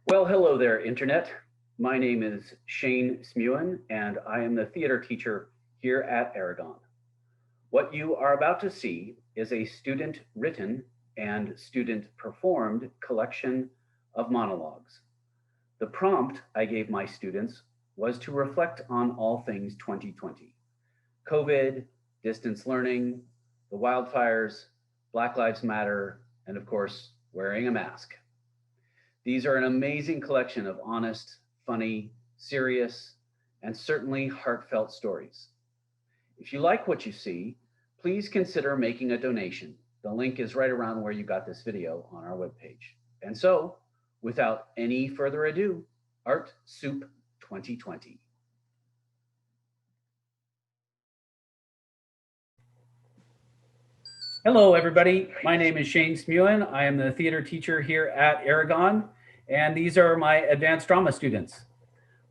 Well, hello there, Internet. My name is Shane Smewen, and I am the theater teacher here at Aragon. What you are about to see is a student written and student performed collection of monologues. The prompt I gave my students was to reflect on all things 2020: COVID, distance learning, the wildfires, Black Lives Matter, and of course, wearing a mask. These are an amazing collection of honest, funny, serious, and certainly heartfelt stories. If you like what you see, please consider making a donation. The link is right around where you got this video on our webpage. And so, without any further ado, Art Soup 2020. Hello, everybody. My name is Shane Smewen. I am the theater teacher here at Aragon, and these are my advanced drama students.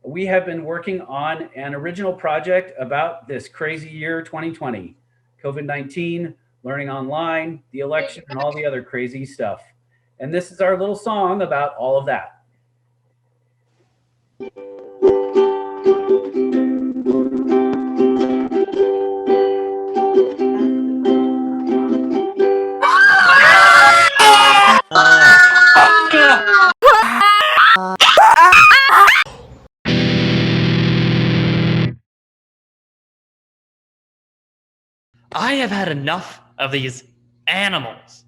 We have been working on an original project about this crazy year 2020, COVID-19, learning online, the election, and all the other crazy stuff. And this is our little song about all of that. I have had enough of these animals.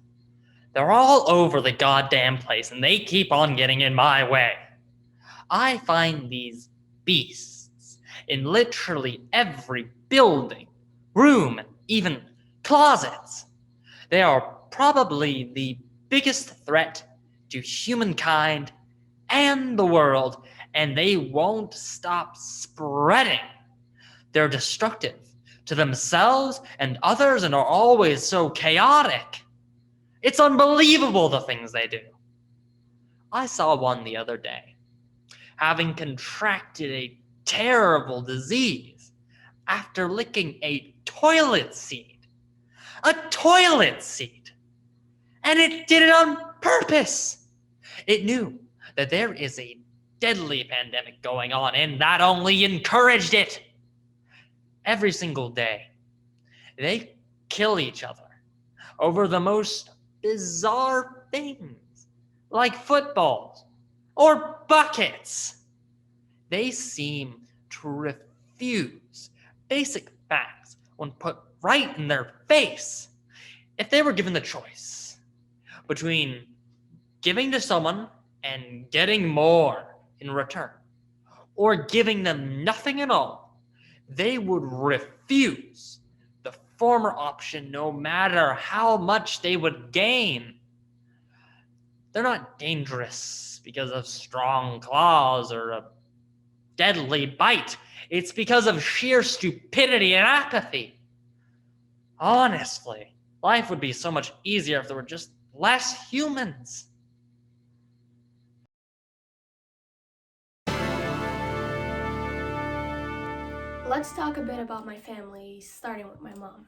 They're all over the goddamn place and they keep on getting in my way. I find these beasts in literally every building, room, and even closets. They are probably the biggest threat to humankind and the world, and they won't stop spreading. They're destructive to themselves and others and are always so chaotic. It's unbelievable the things they do. I saw one the other day, having contracted a terrible disease after licking a toilet seat. A toilet seat! And it did it on purpose! It knew that there is a deadly pandemic going on, and that only encouraged it. Every single day, they kill each other over the most bizarre things, like footballs or buckets. They seem to refuse basic facts when put right in their face. If they were given the choice between giving to someone and getting more in return, or giving them nothing at all, they would refuse the former option no matter how much they would gain. They're not dangerous because of strong claws or a deadly bite. It's because of sheer stupidity and apathy. Honestly, life would be so much easier if there were just less humans. Let's talk a bit about my family, starting with my mom.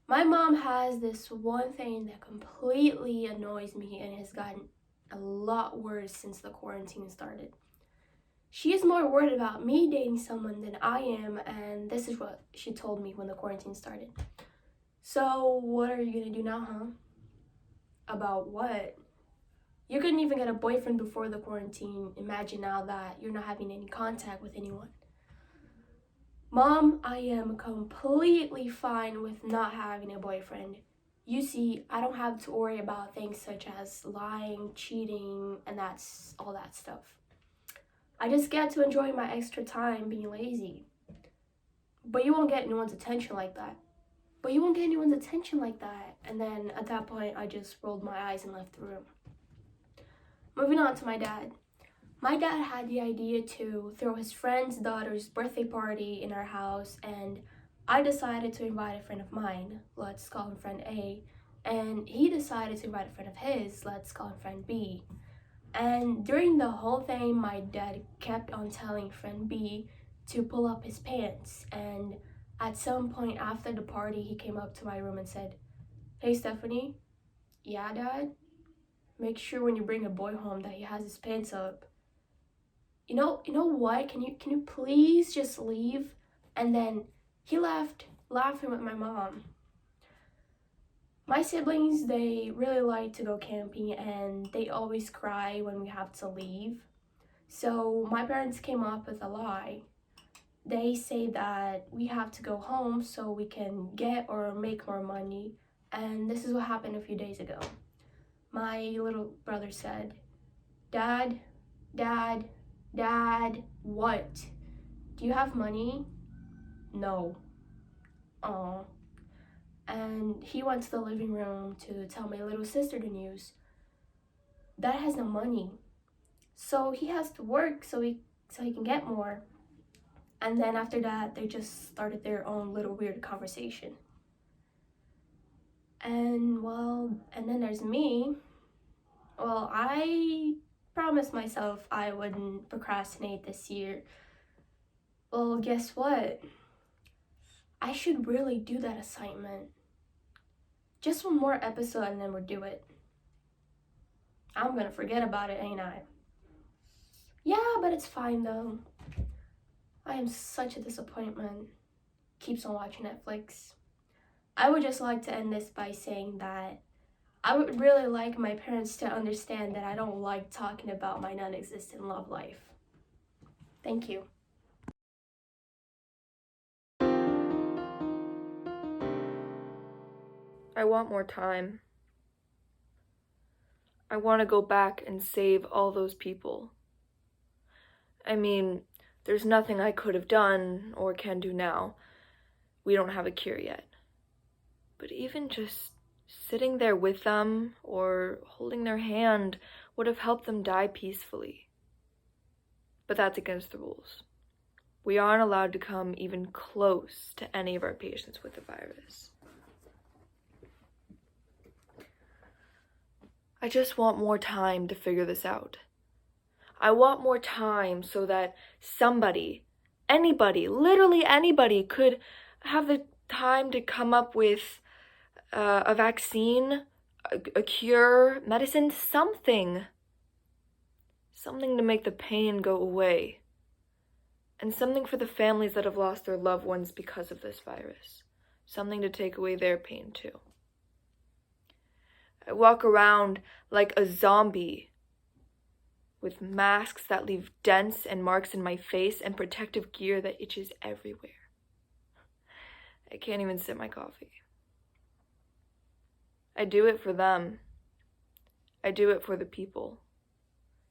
My mom has this one thing that completely annoys me and has gotten a lot worse since the quarantine started. She is more worried about me dating someone than I am, and this is what she told me when the quarantine started. So, what are you gonna do now, huh? About what? You couldn't even get a boyfriend before the quarantine. Imagine now that you're not having any contact with anyone. Mom, I am completely fine with not having a boyfriend. You see, I don't have to worry about things such as lying, cheating, and that's all that stuff. I just get to enjoy my extra time being lazy. But you won't get anyone's attention like that. And then at that point, I just rolled my eyes and left the room. Moving on to my dad. My dad had the idea to throw his friend's daughter's birthday party in our house, and I decided to invite a friend of mine, let's call him friend A, and he decided to invite a friend of his, let's call him friend B. And during the whole thing, my dad kept on telling friend B to pull up his pants, and at some point after the party, he came up to my room and said, "Hey Stephanie." "Yeah, Dad?" make sure when you bring a boy home that he has his pants up. You know what? Can you please just leave? And then he left, laughing with my mom. My siblings, they really like to go camping and they always cry when we have to leave. So my parents came up with a lie. They say that we have to go home so we can get or make more money. And this is what happened a few days ago. My little brother said, Dad, Dad, Dad, what? Do you have money? No. Aw. And he went to the living room to tell my little sister the news. Dad has no money. So he has to work so he can get more. And then after that, they just started their own little weird conversation. And then there's me. Well, I promised myself I wouldn't procrastinate this year. Well, guess what? I should really do that assignment. Just one more episode and then we'll do it. I'm gonna forget about it, ain't I? Yeah, but it's fine though. I am such a disappointment. Keeps on watching Netflix. I would just like to end this by saying that I would really like my parents to understand that I don't like talking about my non-existent love life. Thank you. I want more time. I want to go back and save all those people. I mean, there's nothing I could have done or can do now. We don't have a cure yet. But even just sitting there with them or holding their hand would have helped them die peacefully. But that's against the rules. We aren't allowed to come even close to any of our patients with the virus. I just want more time to figure this out. I want more time so that somebody, anybody, literally anybody could have the time to come up with a vaccine, a cure, medicine, something. Something to make the pain go away. And something for the families that have lost their loved ones because of this virus. Something to take away their pain too. I walk around like a zombie with masks that leave dents and marks in my face and protective gear that itches everywhere. I can't even sip my coffee. I do it for them. I do it for the people.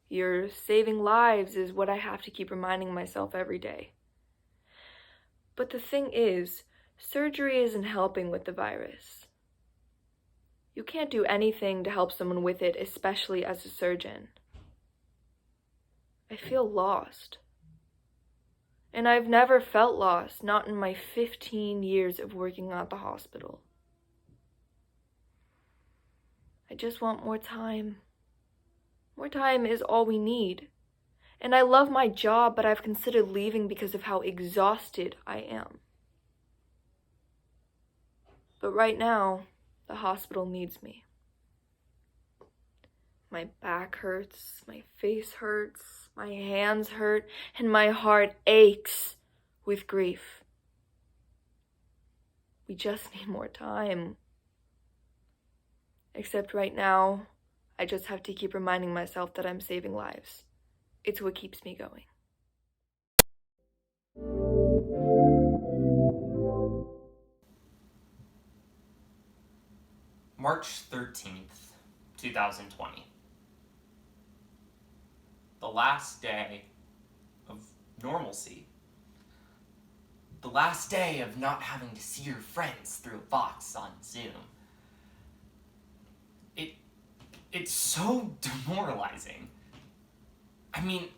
You're saving lives is what I have to keep reminding myself every day. But the thing is, surgery isn't helping with the virus. You can't do anything to help someone with it, especially as a surgeon. I feel lost. And I've never felt lost, not in my 15 years of working at the hospital. I just want more time. More time is all we need. And I love my job, but I've considered leaving because of how exhausted I am. But right now, the hospital needs me. My back hurts, my face hurts, my hands hurt, and my heart aches with grief. We just need more time. Except right now, I just have to keep reminding myself that I'm saving lives. It's what keeps me going. March 13th, 2020. The last day of normalcy. The last day of not having to see your friends through a box on Zoom. It's so demoralizing. I mean,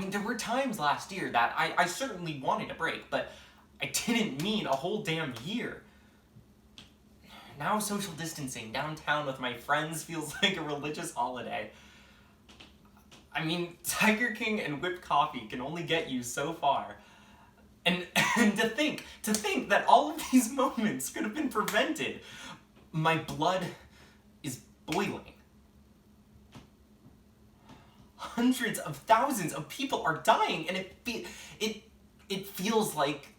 there were times last year that I certainly wanted a break, but I didn't mean a whole damn year. Now social distancing downtown with my friends feels like a religious holiday. I mean, Tiger King and whipped coffee can only get you so far. And to think that all of these moments could have been prevented. My blood is boiling. hundreds of thousands of people are dying, and it feels like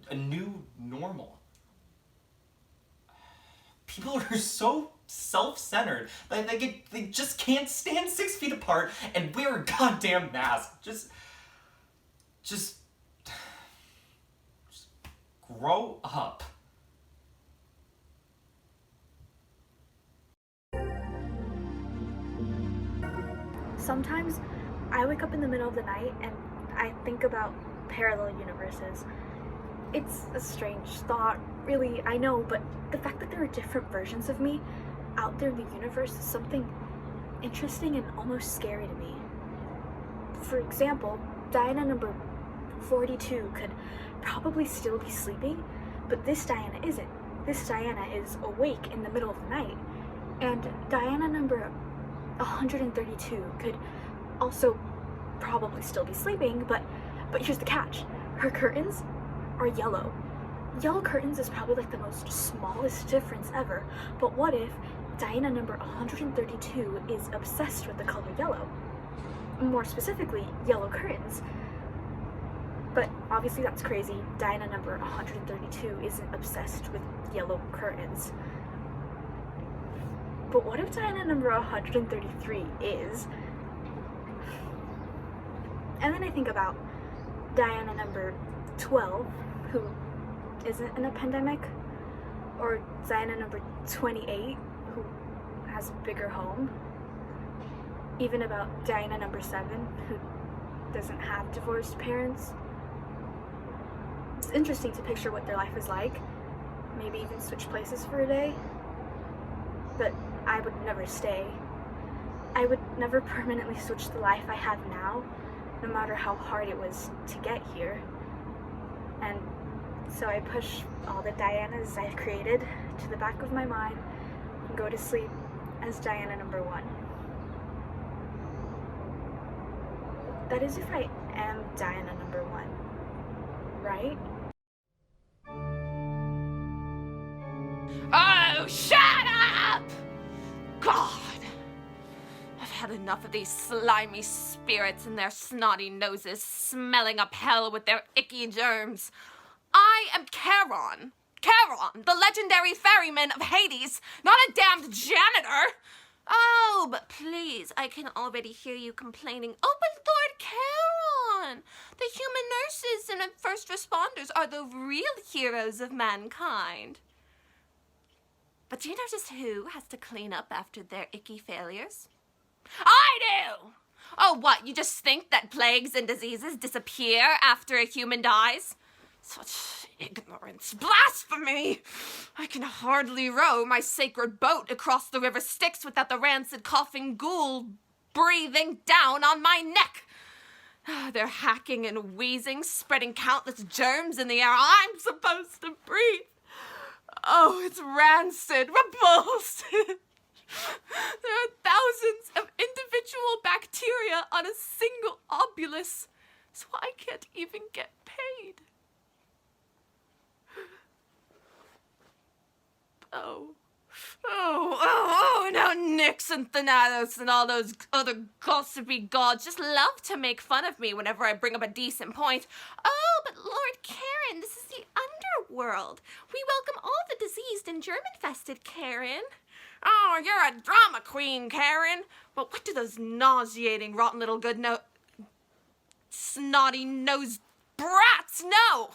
a new normal. People are so self-centered that they just can't stand 6 feet apart and wear a goddamn mask. Just grow up. Sometimes I wake up in the middle of the night and I think about parallel universes. It's a strange thought, really, I know, but the fact that there are different versions of me out there in the universe is something interesting and almost scary to me. For example, Diana number 42 could probably still be sleeping, but this Diana isn't. This Diana is awake in the middle of the night. And Diana number 132 could also probably still be sleeping, but here's the catch. Her curtains are yellow. Yellow curtains is probably like the most smallest difference ever, but what if Diana number 132 is obsessed with the color yellow? More specifically, yellow curtains. But obviously that's crazy. Diana number 132 isn't obsessed with yellow curtains. But what if Diana number 133 is? And then I think about Diana number 12, who isn't in a pandemic, or Diana number 28, who has a bigger home, even about Diana number 7, who doesn't have divorced parents. It's interesting to picture what their life is like, maybe even switch places for a day, but I would never stay. I would never permanently switch the life I have now, no matter how hard it was to get here. And so I push all the Dianas I've created to the back of my mind and go to sleep as Diana number 1. That is if I am Diana number 1, right? Oh, shut up! God! I've had enough of these slimy spirits and their snotty noses smelling up hell with their icky germs. I am Charon. Charon, the legendary ferryman of Hades, not a damned janitor. Oh, but please, I can already hear you complaining. Oh, but Lord Charon, the human nurses and first responders are the real heroes of mankind. But do you know just who has to clean up after their icky failures? I do! Oh, what, you just think that plagues and diseases disappear after a human dies? Such ignorance. Blasphemy! I can hardly row my sacred boat across the river Styx without the rancid coughing ghoul breathing down on my neck. They're hacking and wheezing, spreading countless germs in the air I'm supposed to breathe. Oh, it's rancid, repulsive. There are thousands of individual bacteria on a single obulus, so I can't even get paid. Now Nyx and Thanatos and all those other gossipy gods just love to make fun of me whenever I bring up a decent point. Oh, but Lord Karen, this is the underworld. We welcome all the diseased and germ-infested, Karen. Oh, you're a drama queen, Karen. But what do those nauseating, rotten little snotty-nosed brats know?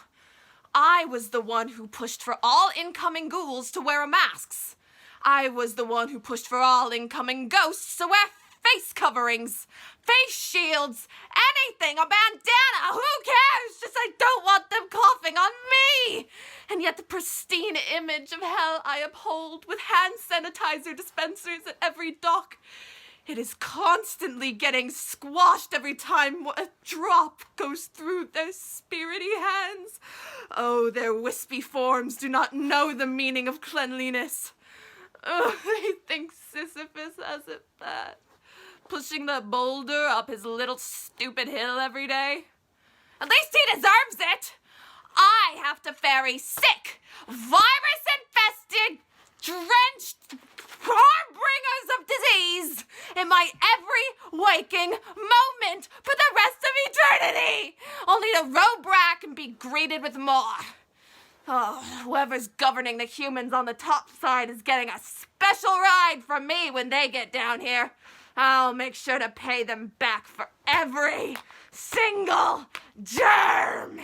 I was the one who pushed for all incoming ghouls to wear masks. I was the one who pushed for all incoming ghosts to wear face coverings, face shields, anything, a bandana, who cares? Just I don't want them coughing on me. And yet the pristine image of hell I uphold with hand sanitizer dispensers at every dock, it is constantly getting squashed every time a drop goes through their spirity hands. Oh, their wispy forms do not know the meaning of cleanliness. Oh, they think Sisyphus has it bad, pushing that boulder up his little stupid hill every day. At least he deserves it. I have to ferry sick, virus-infested, drenched harbingers of disease my every waking moment for the rest of eternity, only to row back and be greeted with more. Oh, whoever's governing the humans on the top side is getting a special ride from me when they get down here. I'll make sure to pay them back for every single germ.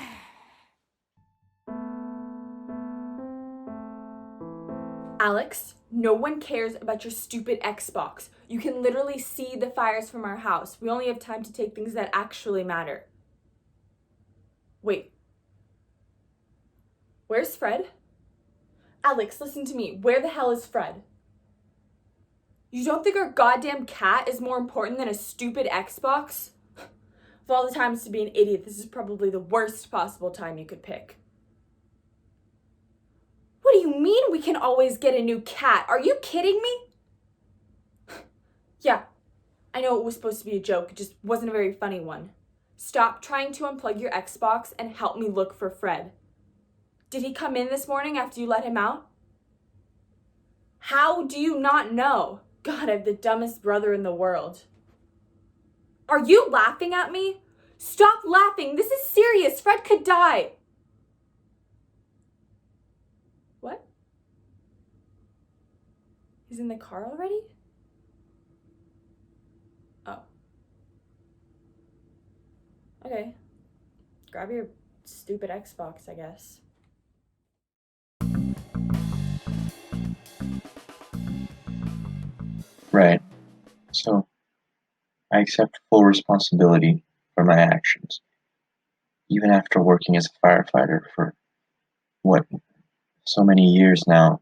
Alex, no one cares about your stupid Xbox. You can literally see the fires from our house. We only have time to take things that actually matter. Wait. Where's Fred? Alex, listen to me. Where the hell is Fred? You don't think our goddamn cat is more important than a stupid Xbox? Of all the times to be an idiot, this is probably the worst possible time you could pick. What do you mean we can always get a new cat? Are you kidding me? Yeah, I know it was supposed to be a joke. It just wasn't a very funny one. Stop trying to unplug your Xbox and help me look for Fred. Did he come in this morning after you let him out? How do you not know? God, I have the dumbest brother in the world. Are you laughing at me? Stop laughing. This is serious. Fred could die. What? He's in the car already? Oh. Okay. Grab your stupid Xbox, I guess. Right. So, I accept full responsibility for my actions. Even after working as a firefighter for, so many years now,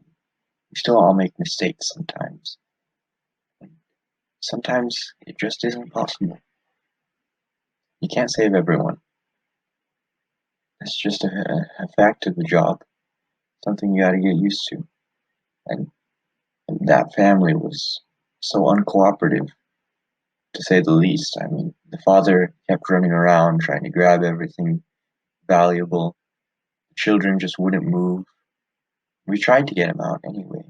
we still all make mistakes sometimes. Sometimes it just isn't possible. You can't save everyone. It's just a fact of the job, something you gotta get used to. And that family was so uncooperative, to say the least. I mean, the father kept running around trying to grab everything valuable. The children just wouldn't move. We tried to get him out anyway.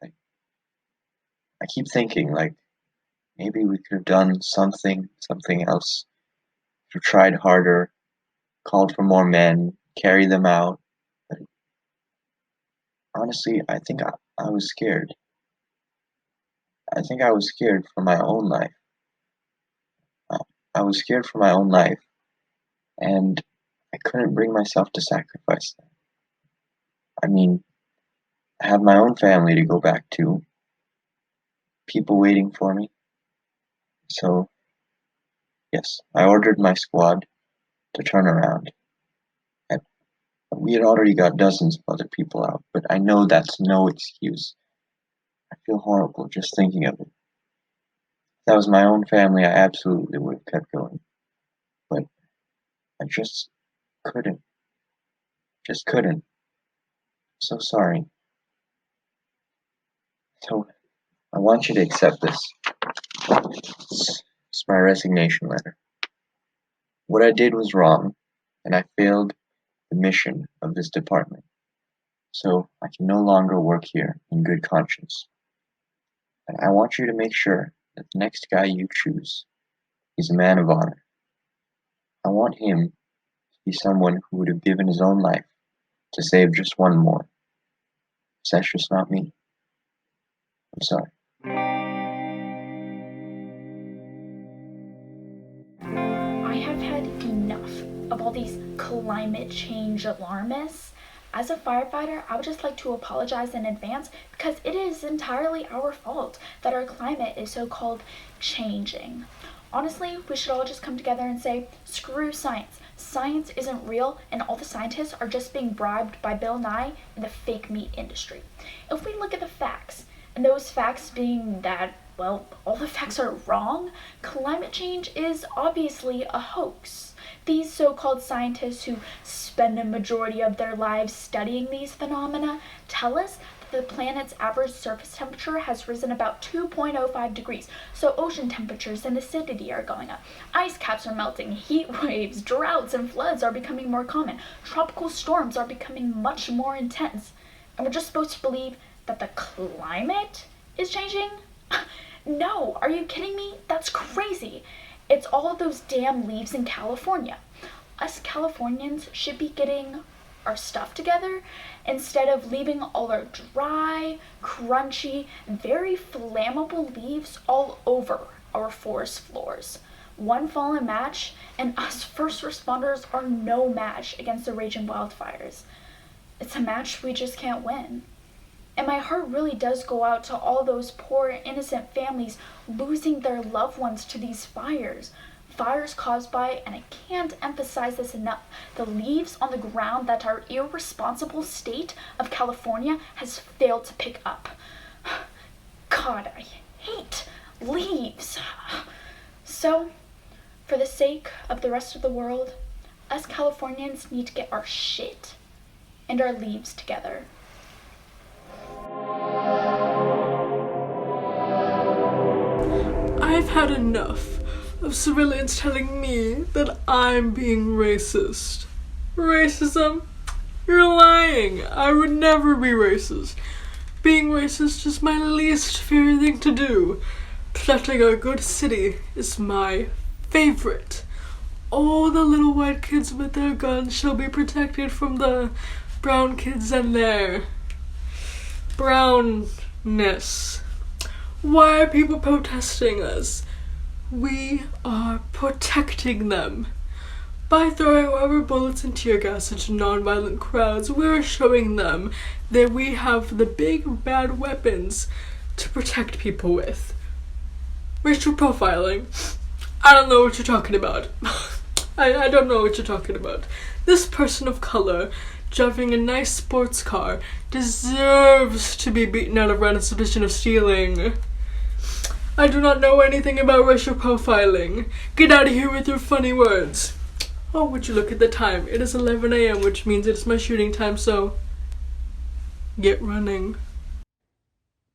I keep thinking, maybe we could have done something else. Could have tried harder, called for more men, carried them out. But honestly, I think I was scared. I think I was scared for my own life. I was scared for my own life, and I couldn't bring myself to sacrifice that. I mean, I have my own family to go back to, people waiting for me. So, yes, I ordered my squad to turn around. And we had already got dozens of other people out, but I know that's no excuse. I feel horrible just thinking of it. If that was my own family, I absolutely would have kept going. But I just couldn't. Just couldn't. So sorry. So, I want you to accept this. It's my resignation letter. What I did was wrong, and I failed the mission of this department. So I can no longer work here in good conscience. And I want you to make sure that the next guy you choose is a man of honor. I want him to be someone who would have given his own life to save just one more. 'Cause that's just not me. I'm sorry. I have had enough of all these climate change alarmists. As a firefighter, I would just like to apologize in advance because it is entirely our fault that our climate is so-called changing. Honestly, we should all just come together and say, screw science. Science isn't real, and all the scientists are just being bribed by Bill Nye and the fake meat industry. If we look at the facts, and those facts being that, well, all the facts are wrong, climate change is obviously a hoax. These so-called scientists who spend a majority of their lives studying these phenomena tell us that the planet's average surface temperature has risen about 2.05 degrees, so ocean temperatures and acidity are going up. Ice caps are melting, heat waves, droughts, and floods are becoming more common. Tropical storms are becoming much more intense. And we're just supposed to believe that the climate is changing? No, are you kidding me? That's crazy. It's all of those damn leaves in California. Us Californians should be getting our stuff together instead of leaving all our dry, crunchy, very flammable leaves all over our forest floors. One fallen match, and us first responders are no match against the raging wildfires. It's a match we just can't win. And my heart really does go out to all those poor, innocent families losing their loved ones to these fires. Fires caused by, and I can't emphasize this enough, the leaves on the ground that our irresponsible state of California has failed to pick up. God, I hate leaves. So, for the sake of the rest of the world, us Californians need to get our shit and our leaves together. I've had enough of civilians telling me that I'm being racist. Racism? You're lying. I would never be racist. Being racist is my least favorite thing to do. Protecting our good city is my favorite. All the little white kids with their guns shall be protected from the brown kids and their brownness. Why are people protesting us? We are protecting them. By throwing rubber bullets and tear gas into non-violent crowds, we're showing them that we have the big bad weapons to protect people with. Racial profiling. I don't know what you're talking about. I don't know what you're talking about. This person of color driving a nice sports car deserves to be beaten out of rent on suspicion of stealing. I do not know anything about racial profiling. Get out of here with your funny words. Oh, would you look at the time? It is 11 a.m., which means it's my shooting time, so get running.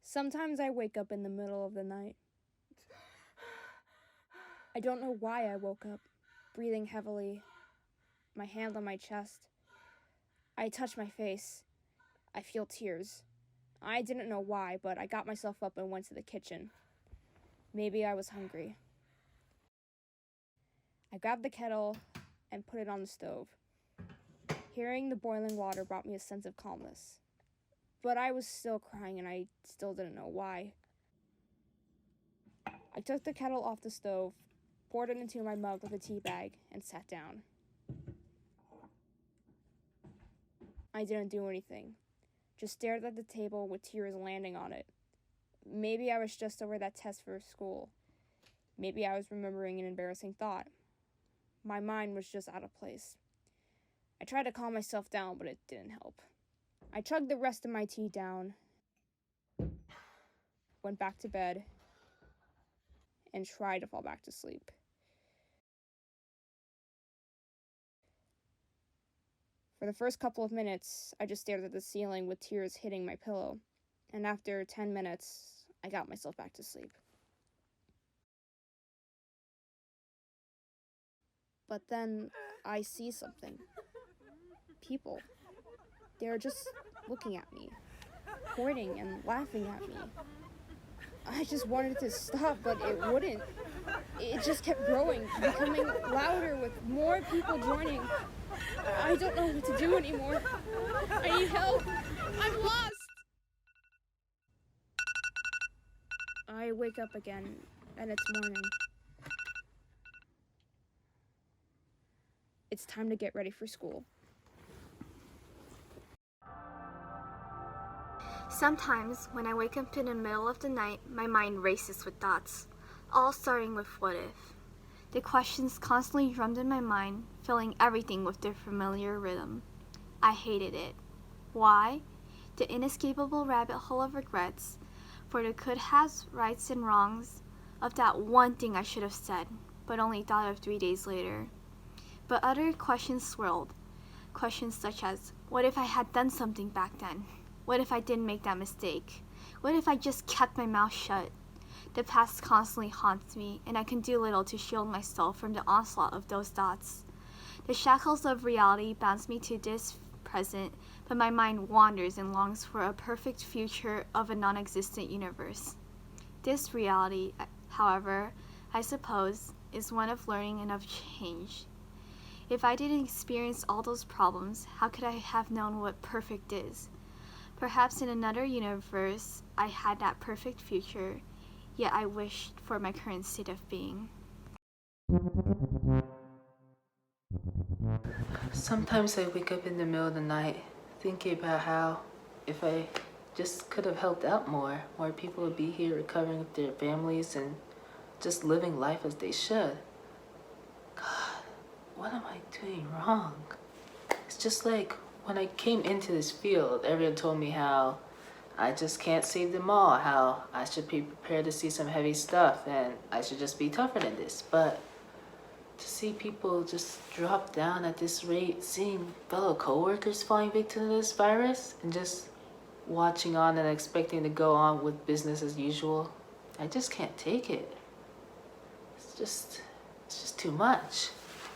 Sometimes I wake up in the middle of the night. I don't know why I woke up, breathing heavily, my hand on my chest. I touch my face. I feel tears. I didn't know why, but I got myself up and went to the kitchen. Maybe I was hungry. I grabbed the kettle and put it on the stove. Hearing the boiling water brought me a sense of calmness. But I was still crying and I still didn't know why. I took the kettle off the stove, poured it into my mug with a tea bag, and sat down. I didn't do anything, just stared at the table with tears landing on it. Maybe I was just over that test for school. Maybe I was remembering an embarrassing thought. My mind was just out of place. I tried to calm myself down, but it didn't help. I chugged the rest of my tea down, went back to bed, and tried to fall back to sleep. For the first couple of minutes, I just stared at the ceiling with tears hitting my pillow, and after 10 minutes, I got myself back to sleep. But then I see something. People. They're just looking at me, pointing and laughing at me. I just wanted to stop, but it wouldn't. It just kept growing, becoming louder with more people joining. I don't know what to do anymore. I need help. I'm lost. I wake up again, and it's morning. It's time to get ready for school. Sometimes, when I wake up in the middle of the night, my mind races with thoughts, all starting with what if. The questions constantly drummed in my mind, filling everything with their familiar rhythm. I hated it. Why? The inescapable rabbit hole of regrets, for the could-haves, rights, and wrongs of that one thing I should have said, but only thought of 3 days later. But other questions swirled. Questions such as, what if I had done something back then? What if I didn't make that mistake? What if I just kept my mouth shut? The past constantly haunts me, and I can do little to shield myself from the onslaught of those thoughts. The shackles of reality bounce me to this present, but my mind wanders and longs for a perfect future of a non-existent universe. This reality, however, I suppose, is one of learning and of change. If I didn't experience all those problems, how could I have known what perfect is? Perhaps in another universe, I had that perfect future, yet I wished for my current state of being. Sometimes I wake up in the middle of the night thinking about how if I just could have helped out more people would be here recovering with their families and just living life as they should. God, what am I doing wrong? It's just like when I came into this field, everyone told me how I just can't save them all, how I should be prepared to see some heavy stuff and I should just be tougher than this. But to see people just drop down at this rate, seeing fellow coworkers falling victim to this virus, and just watching on and expecting to go on with business as usual, I just can't take it. It's just too much.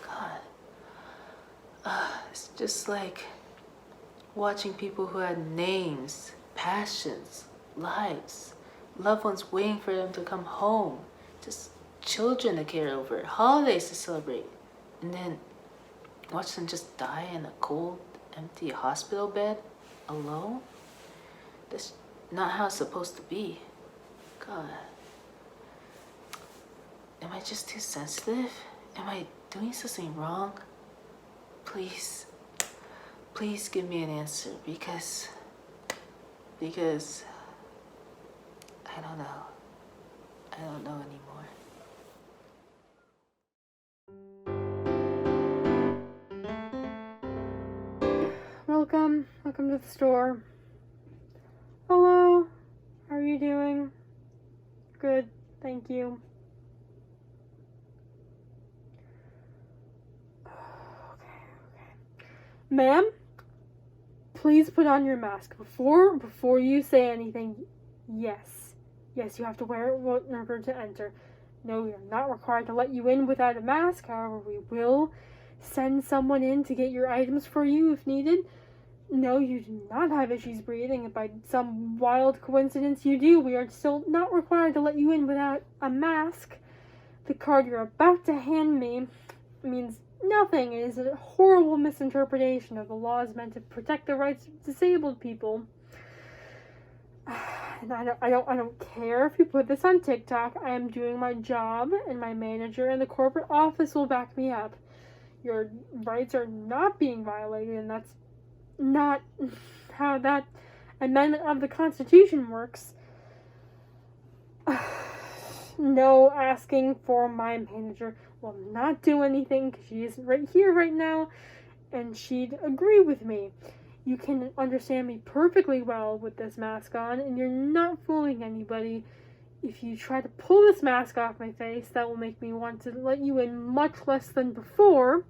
God. It's just like watching people who had names, passions, lives, loved ones waiting for them to come home, just children to care over, holidays to celebrate, and then watch them just die in a cold, empty hospital bed alone. That's not how it's supposed to be. God. Am I just too sensitive? Am I doing something wrong? Please give me an answer because I don't know. I don't know anymore. Welcome to the store. Hello, how are you doing? Good, thank you. Okay. Ma'am, please put on your mask before you say anything. Yes, you have to wear it in order to enter. No, we are not required to let you in without a mask. However, we will send someone in to get your items for you if needed. No, you do not have issues breathing. If by some wild coincidence you do, we are still not required to let you in without a mask. The card you're about to hand me means nothing. It is a horrible misinterpretation of the laws meant to protect the rights of disabled people. And I don't care if you put this on TikTok. I am doing my job, and my manager in the corporate office will back me up. Your rights are not being violated, and that's not how that amendment of the Constitution works. No asking for my manager will not do anything because she isn't right here right now, and she'd agree with me. You can understand me perfectly well with this mask on, and you're not fooling anybody. If you try to pull this mask off my face, that will make me want to let you in much less than before.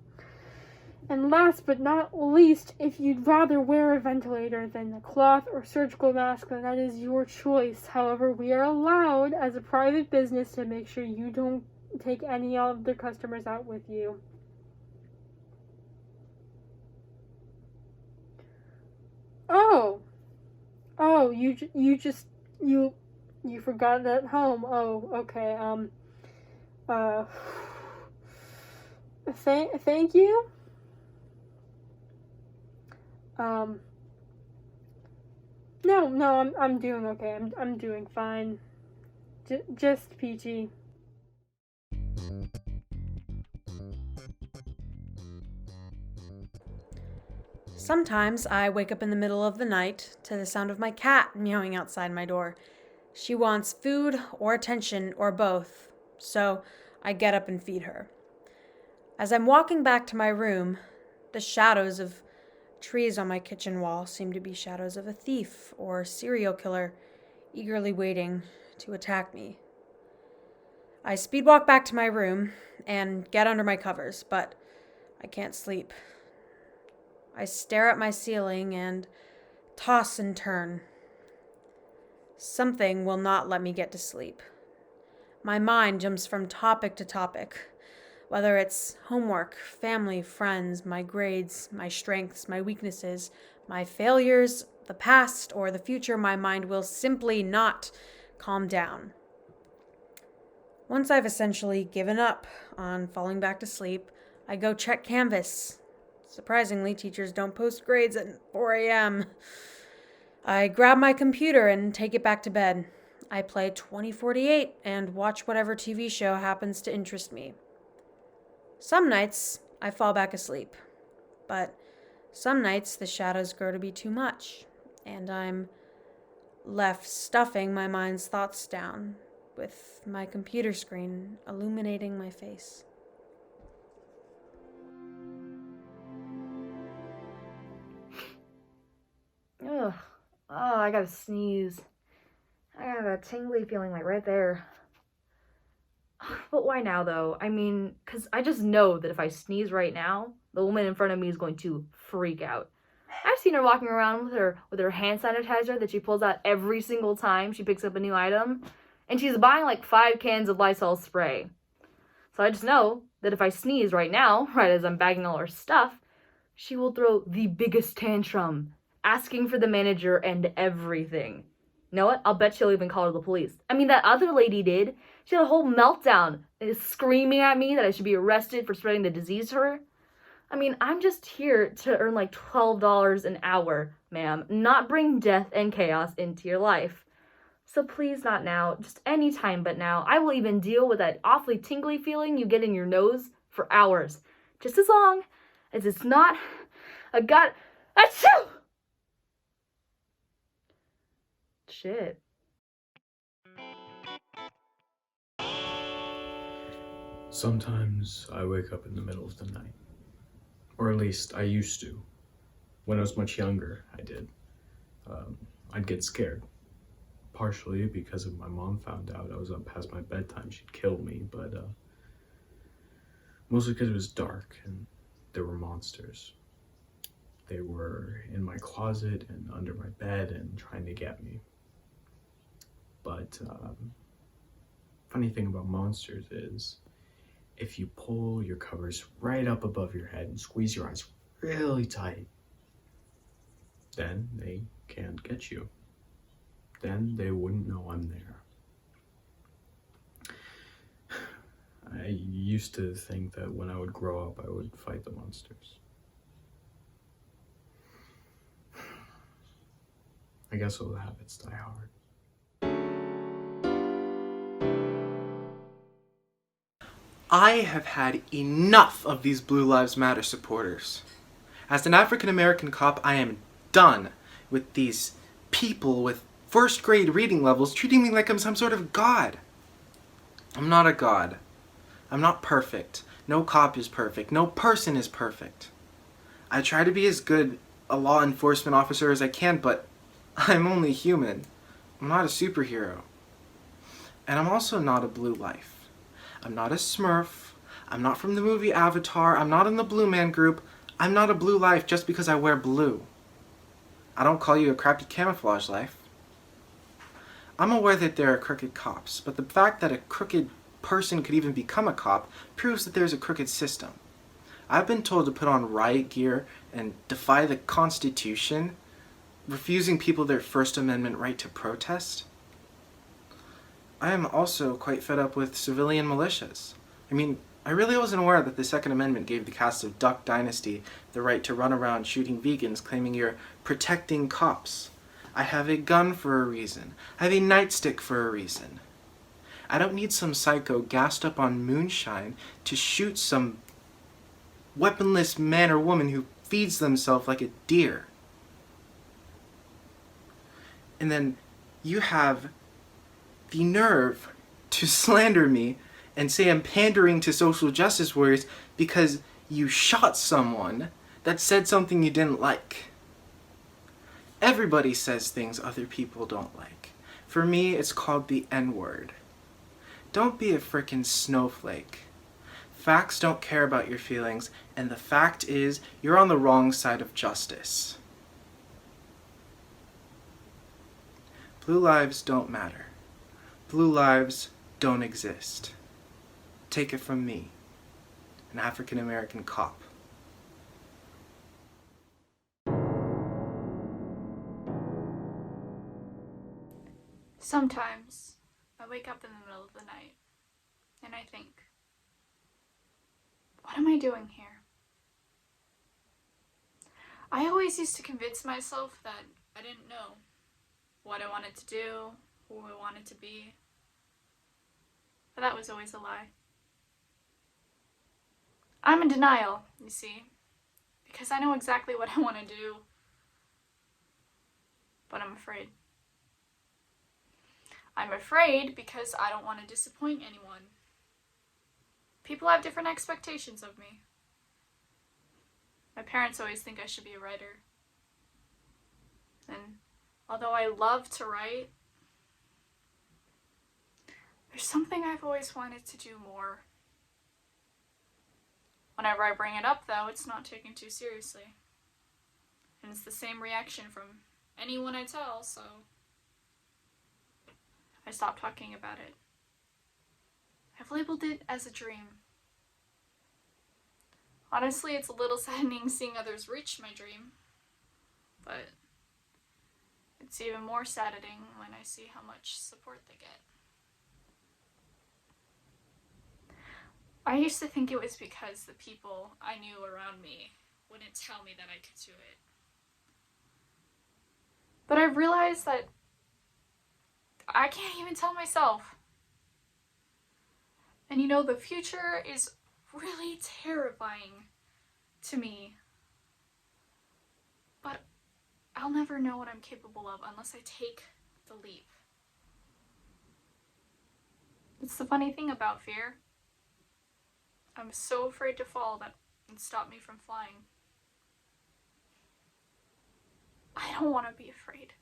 And last but not least, if you'd rather wear a ventilator than a cloth or surgical mask, then that is your choice. However, we are allowed as a private business to make sure you don't take any of their customers out with you. Oh, you forgot it at home. Oh, okay. Thank you. No, I'm doing okay. I'm doing fine. Just peachy. Sometimes I wake up in the middle of the night to the sound of my cat meowing outside my door. She wants food or attention or both, so I get up and feed her. As I'm walking back to my room, the shadows of trees on my kitchen wall seem to be shadows of a thief or serial killer eagerly waiting to attack me. I speed walk back to my room and get under my covers, but I can't sleep. I stare at my ceiling and toss and turn. Something will not let me get to sleep. My mind jumps from topic to topic, whether it's homework, family, friends, my grades, my strengths, my weaknesses, my failures, the past, or the future. My mind will simply not calm down. Once I've essentially given up on falling back to sleep, I go check Canvas. Surprisingly, teachers don't post grades at 4 a.m. I grab my computer and take it back to bed. I play 2048 and watch whatever TV show happens to interest me. Some nights, I fall back asleep. But some nights, the shadows grow to be too much, and I'm left stuffing my mind's thoughts down, with my computer screen illuminating my face. Ugh. Oh, I gotta sneeze. I got that tingly feeling like right there. But why now though? I mean, because I just know that if I sneeze right now, the woman in front of me is going to freak out. I've seen her walking around with her hand sanitizer that she pulls out every single time she picks up a new item, and she's buying like 5 cans of Lysol spray. So I just know that if I sneeze right now, right as I'm bagging all her stuff, she will throw the biggest tantrum, asking for the manager and everything. You know what? I'll bet she'll even call the police. I mean, that other lady did. She had a whole meltdown, screaming at me that I should be arrested for spreading the disease to her. I mean, I'm just here to earn like $12 an hour, ma'am, not bring death and chaos into your life. So please not now, just any time but now. I will even deal with that awfully tingly feeling you get in your nose for hours. Just as long as it's not a achoo! Shit. Sometimes I wake up in the middle of the night. Or at least I used to. When I was much younger, I did. I'd get scared. Partially because if my mom found out I was up past my bedtime, she'd kill me, but mostly because it was dark and there were monsters. They were in my closet and under my bed and trying to get me. But funny thing about monsters is if you pull your covers right up above your head and squeeze your eyes really tight, then they can't get you. Then they wouldn't know I'm there. I used to think that when I would grow up, I would fight the monsters. I guess old habits die hard. I have had enough of these Blue Lives Matter supporters. As an African American cop, I am done with these people with first grade reading levels treating me like I'm some sort of god. I'm not a god. I'm not perfect. No cop is perfect. No person is perfect. I try to be as good a law enforcement officer as I can, but I'm only human. I'm not a superhero. And I'm also not a blue life. I'm not a Smurf. I'm not from the movie Avatar. I'm not in the Blue Man Group. I'm not a blue life just because I wear blue. I don't call you a crappy camouflage life. I'm aware that there are crooked cops, but the fact that a crooked person could even become a cop proves that there's a crooked system. I've been told to put on riot gear and defy the Constitution, refusing people their First Amendment right to protest. I am also quite fed up with civilian militias. I mean, I really wasn't aware that the Second Amendment gave the cast of Duck Dynasty the right to run around shooting vegans, claiming you're protecting cops. I have a gun for a reason. I have a nightstick for a reason. I don't need some psycho gassed up on moonshine to shoot some weaponless man or woman who feeds themselves like a deer. And then you have the nerve to slander me and say I'm pandering to social justice warriors because you shot someone that said something you didn't like. Everybody says things other people don't like. For me, it's called the N-word. Don't be a frickin' snowflake. Facts don't care about your feelings, and the fact is, you're on the wrong side of justice. Blue lives don't matter. Blue lives don't exist. Take it from me, an African American cop. Sometimes I wake up in the middle of the night, and I think, what am I doing here? I always used to convince myself that I didn't know what I wanted to do, who I wanted to be. But that was always a lie. I'm in denial, you see, because I know exactly what I want to do, but I'm afraid. I'm afraid because I don't want to disappoint anyone. People have different expectations of me. My parents always think I should be a writer. And although I love to write, there's something I've always wanted to do more. Whenever I bring it up, though, it's not taken too seriously. And it's the same reaction from anyone I tell, so I stopped talking about it. I've labeled it as a dream. Honestly, it's a little saddening seeing others reach my dream, but it's even more saddening when I see how much support they get. I used to think it was because the people I knew around me wouldn't tell me that I could do it. But I've realized that I can't even tell myself. And you know, the future is really terrifying to me. But I'll never know what I'm capable of unless I take the leap. It's the funny thing about fear. I'm so afraid to fall that it stopped me from flying. I don't want to be afraid.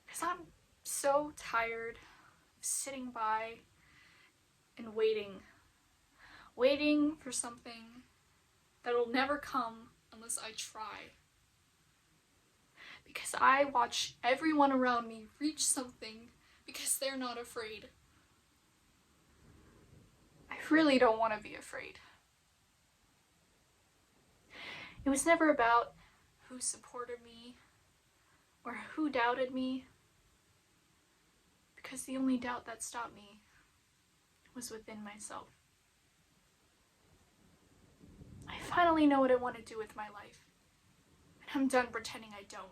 Because I'm so tired of sitting by and waiting for something that'll never come unless I try. Because I watch everyone around me reach something because they're not afraid. I really don't want to be afraid. It was never about who supported me or who doubted me, because the only doubt that stopped me was within myself. I finally know what I want to do with my life, and I'm done pretending I don't.